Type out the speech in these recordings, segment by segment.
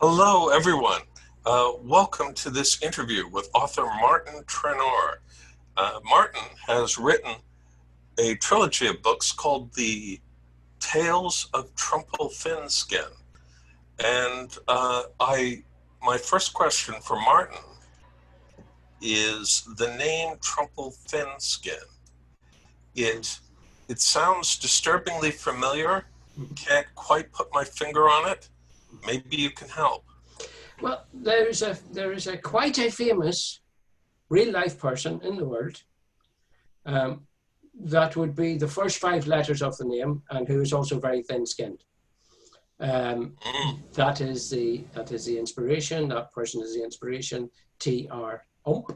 Hello, everyone. Welcome to this interview with author Martin Treanor. Martin has written a trilogy of books called the Tales of Trumplethinskin. And my first question for Martin is the name Trumplethinskin. It sounds disturbingly familiar. Can't quite put my finger on it. Maybe you can help. Well, there is a quite a famous real life person in the world that would be the first five letters of the name, and who is also very thin-skinned. That is the inspiration. That person is the inspiration. T.R. Ump,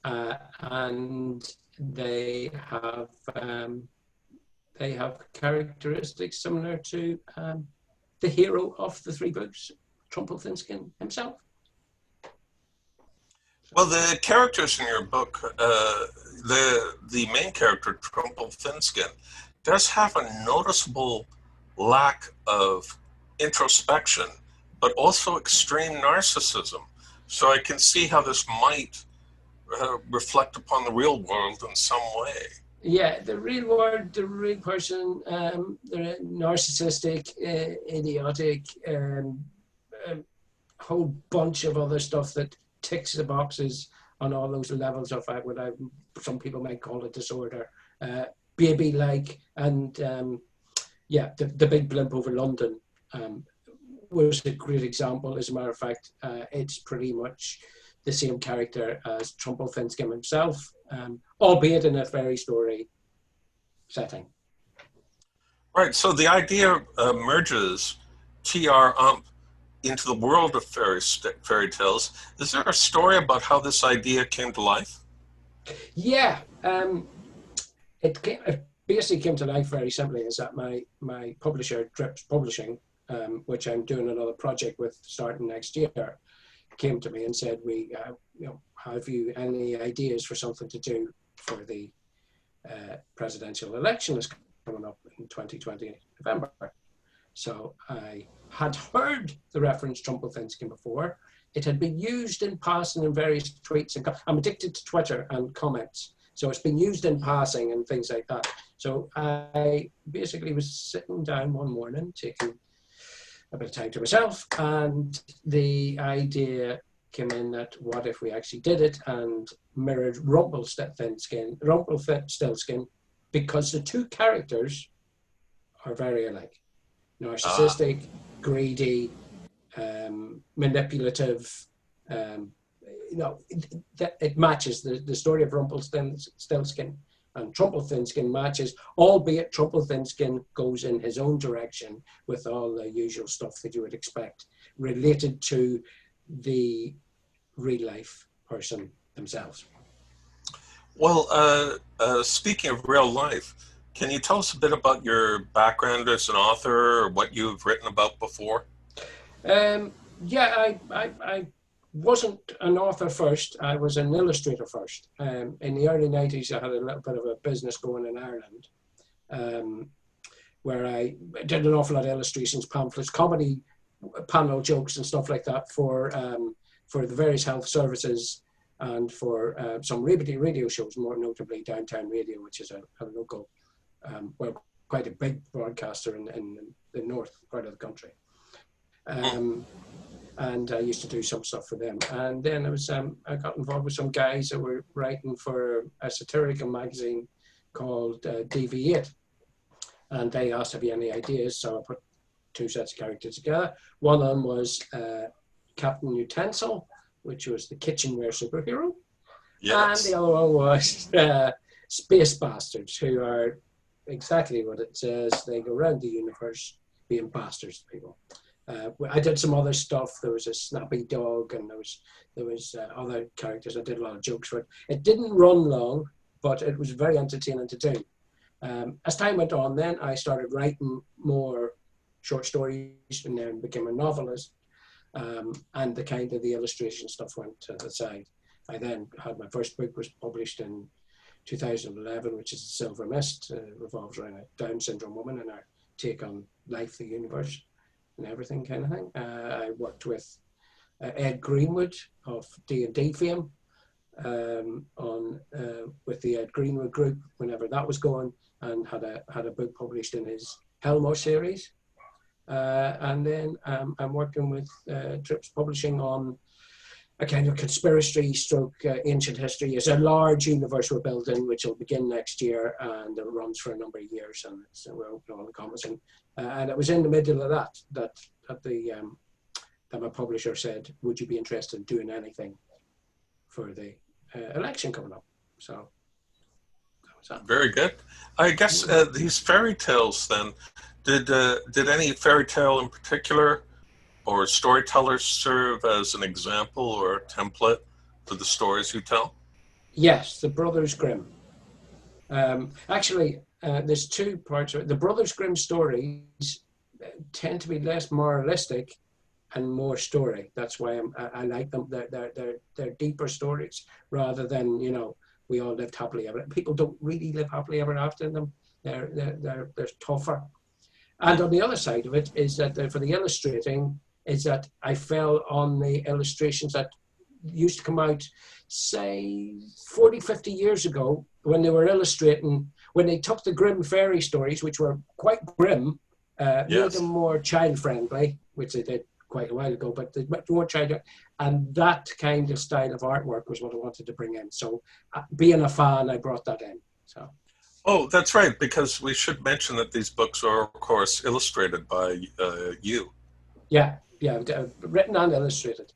and they have characteristics similar to the hero of the three books, Trumplethinskin himself. Well, the characters in your book, the main character, Trumplethinskin, does have a noticeable lack of introspection, but also extreme narcissism. So I can see how this might reflect upon the real world in some way. Yeah, the real world, the real person, they're narcissistic, idiotic, a whole bunch of other stuff that ticks the boxes on all those levels of what some people might call a disorder, baby-like, and the big blimp over London was a great example. As a matter of fact, it's pretty much the same character as Trumplethinskin himself, albeit in a fairy story setting. Right, so the idea merges T.R. Ump into the world of fairy tales. Is there a story about how this idea came to life? Yeah, it basically came to life very simply. Is that my publisher, Drips Publishing, which I'm doing another project with starting next year, came to me and said, have you any ideas for something to do for the presidential election that's coming up in 2020 November? So I had heard the reference Trumplethinskin before. It had been used in passing in various tweets, and I'm addicted to Twitter and comments, so it's been used in passing and things like that. So I basically was sitting down one morning, taking a bit of time to myself, and the idea came in that what if we actually did it and mirrored Rumpelstiltskin, because the two characters are very alike. Narcissistic, greedy, manipulative. It matches the story of Rumpelstiltskin, and Trumplethinskin matches, albeit Trumplethinskin goes in his own direction with all the usual stuff that you would expect related to the real life person themselves. Well, speaking of real life, can you tell us a bit about your background as an author, or what you've written about before? I wasn't an author first. I was an illustrator first. In the early 90s, I had a little bit of a business going in Ireland, where I did an awful lot of illustrations, pamphlets, comedy, panel jokes and stuff like that for the various health services and for some radio shows, more notably Downtown Radio, which is a local, quite a big broadcaster in the north part of the country. And I used to do some stuff for them. And then I got involved with some guys that were writing for a satirical magazine called DV8. And they asked, have you any ideas? So I put two sets of characters together. One of them was Captain Utensil, which was the kitchenware superhero. Yes. And the other one was Space Bastards, who are exactly what it says. They go around the universe being bastards to people. I did some other stuff. There was a snappy dog, and there was other characters. I did a lot of jokes for it. It didn't run long, but it was very entertaining to do. As time went on, then I started writing more short stories, and then became a novelist. And the illustration stuff went to the side. I then had my first book was published in 2011, which is Silver Mist. Revolves around a Down syndrome woman and her take on life, the universe. and everything kind of thing. I worked with Ed Greenwood of D&D fame on with the Ed Greenwood group whenever that was going, and had a book published in his Helmo series. And then I'm working with Trips Publishing on a kind of conspiracy stroke ancient history. It's a large universe we're building, which will begin next year, and it runs for a number of years, and we're open on encompassing. And it was in the middle of that my publisher said, would you be interested in doing anything for the election coming up? So that was that. Very good. I guess these fairy tales then, did any fairy tale in particular or storytellers serve as an example or a template for the stories you tell? Yes, the Brothers Grimm. Actually, there's two parts of it. The Brothers Grimm stories tend to be less moralistic and more story. That's why I like them. They're deeper stories rather than, you know, we all lived happily ever. People don't really live happily ever after in them. They're tougher. And on the other side of it is that for the illustrating, is that I fell on the illustrations that used to come out, say, 40, 50 years ago, when they were illustrating, when they took the Grimm fairy stories, which were quite grim, made them more child-friendly, which they did quite a while ago, but more child, and that kind of style of artwork was what I wanted to bring in. So being a fan, I brought that in. So. Oh, that's right, because we should mention that these books are, of course, illustrated by you. Yeah, written and illustrated.